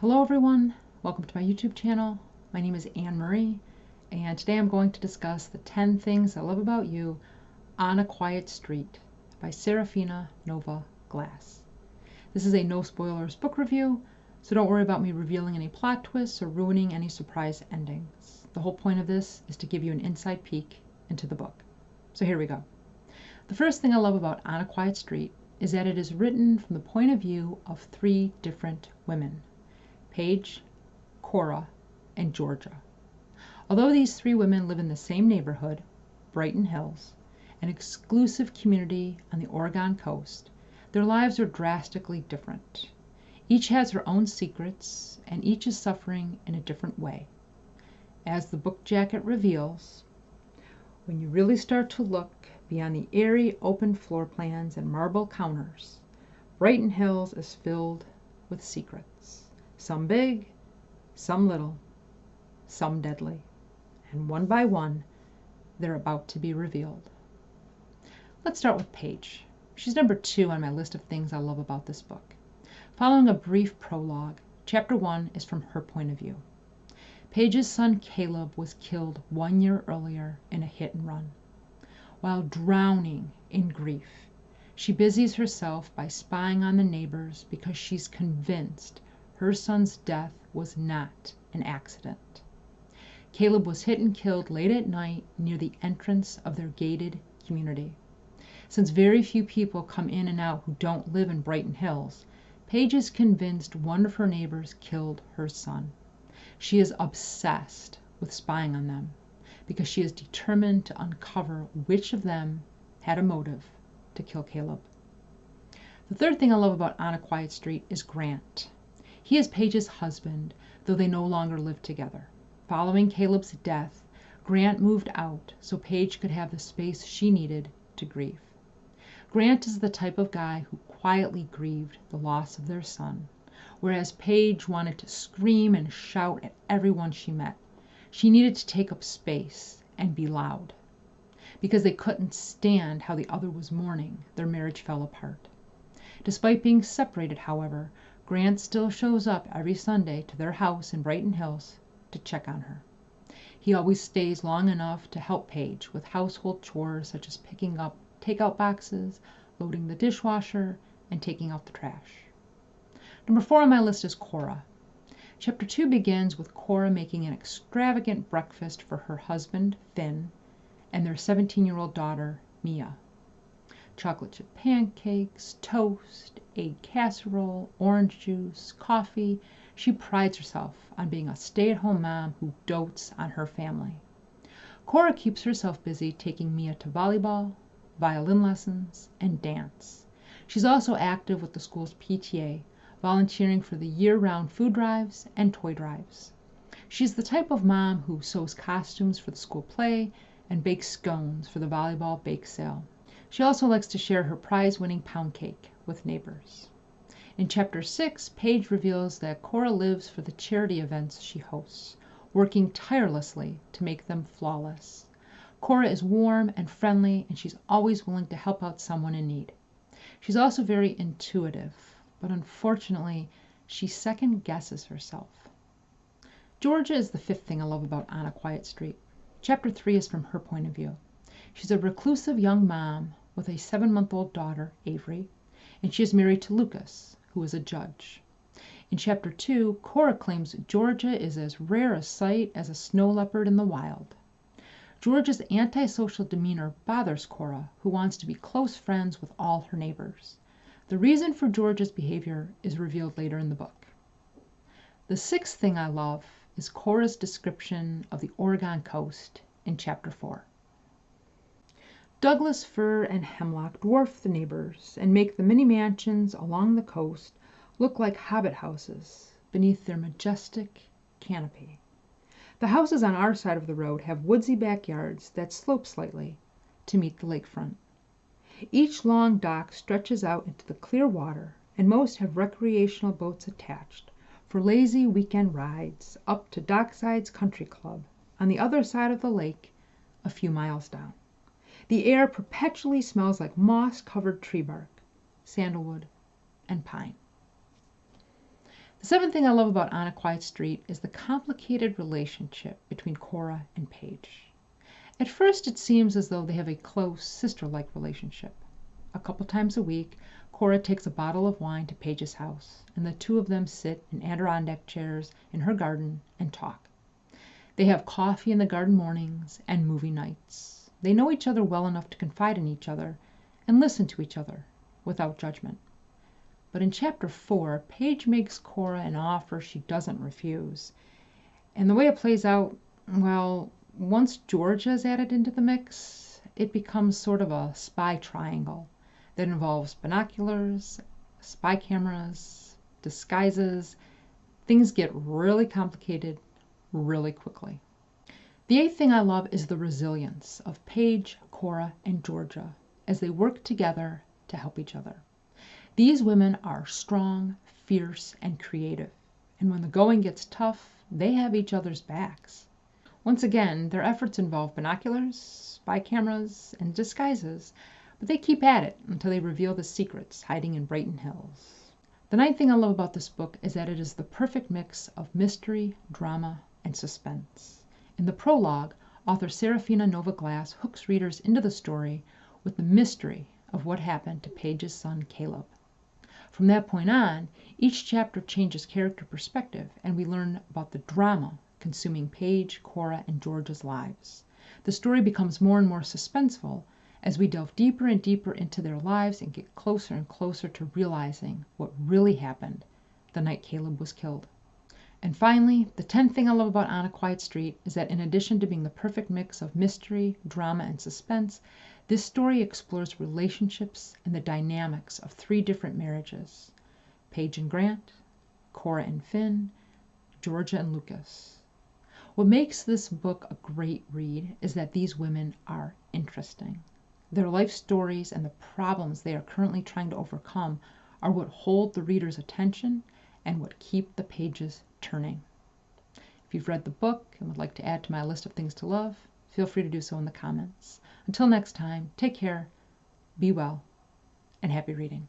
Hello everyone, welcome to my YouTube channel. My name is Anne Marie, and today I'm going to discuss the 10 Things I Love About You on a Quiet Street by Seraphina Nova Glass. This is a no spoilers book review, so don't worry about me revealing any plot twists or ruining any surprise endings. The whole point of this is to give you an inside peek into the book. So here we go. The first thing I love about On a Quiet Street is that it is written from the point of view of 3 different women: Paige, Cora, and Georgia. Although these 3 women live in the same neighborhood, Brighton Hills, an exclusive community on the Oregon coast, their lives are drastically different. Each has her own secrets, and each is suffering in a different way. As the book jacket reveals, when you really start to look beyond the airy open floor plans and marble counters, Brighton Hills is filled with secrets. Some big, some little, some deadly, and one by one, they're about to be revealed. Let's start with Paige. She's number 2 on my list of things I love about this book. Following a brief prologue, chapter 1 is from her point of view. Paige's son Caleb was killed 1 year earlier in a hit and run. While drowning in grief, she busies herself by spying on the neighbors because she's convinced her son's death was not an accident. Caleb was hit and killed late at night near the entrance of their gated community. Since very few people come in and out who don't live in Brighton Hills, Paige is convinced one of her neighbors killed her son. She is obsessed with spying on them because she is determined to uncover which of them had a motive to kill Caleb. The third thing I love about On a Quiet Street is Grant. He is Paige's husband, though they no longer live together. Following Caleb's death, Grant moved out so Paige could have the space she needed to grieve. Grant is the type of guy who quietly grieved the loss of their son, whereas Paige wanted to scream and shout at everyone she met. She needed to take up space and be loud. Because they couldn't stand how the other was mourning, their marriage fell apart. Despite being separated, however, Grant still shows up every Sunday to their house in Brighton Hills to check on her. He always stays long enough to help Paige with household chores such as picking up takeout boxes, loading the dishwasher, and taking out the trash. Number 4 on my list is Cora. Chapter 2 begins with Cora making an extravagant breakfast for her husband, Finn, and their 17-year-old daughter, Mia. Chocolate chip pancakes, toast, egg casserole, orange juice, coffee. She prides herself on being a stay-at-home mom who dotes on her family. Cora keeps herself busy taking Mia to volleyball, violin lessons, and dance. She's also active with the school's PTA, volunteering for the year-round food drives and toy drives. She's the type of mom who sews costumes for the school play and bakes scones for the volleyball bake sale. She also likes to share her prize-winning pound cake with neighbors. In Chapter 6, Paige reveals that Cora lives for the charity events she hosts, working tirelessly to make them flawless. Cora is warm and friendly, and she's always willing to help out someone in need. She's also very intuitive, but unfortunately, she second-guesses herself. Georgia is the 5th thing I love about On a Quiet Street. Chapter 3 is from her point of view. She's a reclusive young mom with a 7-month-old daughter, Avery, and she is married to Lucas, who is a judge. In Chapter 2, Cora claims Georgia is as rare a sight as a snow leopard in the wild. Georgia's antisocial demeanor bothers Cora, who wants to be close friends with all her neighbors. The reason for Georgia's behavior is revealed later in the book. The 6th thing I love is Cora's description of the Oregon coast in Chapter 4. Douglas fir and hemlock dwarf the neighbors and make the many mansions along the coast look like hobbit houses beneath their majestic canopy. The houses on our side of the road have woodsy backyards that slope slightly to meet the lakefront. Each long dock stretches out into the clear water, and most have recreational boats attached for lazy weekend rides up to Dockside's Country Club on the other side of the lake a few miles down. The air perpetually smells like moss-covered tree bark, sandalwood, and pine. The seventh thing I love about On a Quiet Street is the complicated relationship between Cora and Paige. At first, it seems as though they have a close, sister-like relationship. A couple times a week, Cora takes a bottle of wine to Paige's house, and the two of them sit in Adirondack chairs in her garden and talk. They have coffee in the garden mornings and movie nights. They know each other well enough to confide in each other and listen to each other without judgment. But in Chapter 4, Paige makes Cora an offer she doesn't refuse. And the way it plays out, well, once Georgia is added into the mix, it becomes sort of a spy triangle that involves binoculars, spy cameras, disguises. Things get really complicated really quickly. The eighth thing I love is the resilience of Paige, Cora, and Georgia as they work together to help each other. These women are strong, fierce, and creative, and when the going gets tough, they have each other's backs. Once again, their efforts involve binoculars, spy cameras, and disguises, but they keep at it until they reveal the secrets hiding in Brighton Hills. The ninth thing I love about this book is that it is the perfect mix of mystery, drama, and suspense. In the prologue, author Seraphina Glass hooks readers into the story with the mystery of what happened to Paige's son Caleb. From that point on, each chapter changes character perspective, and we learn about the drama consuming Paige, Cora, and Georgia's lives. The story becomes more and more suspenseful as we delve deeper and deeper into their lives and get closer and closer to realizing what really happened the night Caleb was killed. And finally, the 10th thing I love about On a Quiet Street is that in addition to being the perfect mix of mystery, drama, and suspense, this story explores relationships and the dynamics of 3 different marriages: Paige and Grant, Cora and Finn, Georgia and Lucas. What makes this book a great read is that these women are interesting. Their life stories and the problems they are currently trying to overcome are what hold the reader's attention and what keep the pages turning. If you've read the book and would like to add to my list of things to love, feel free to do so in the comments. Until next time, take care, be well, and happy reading.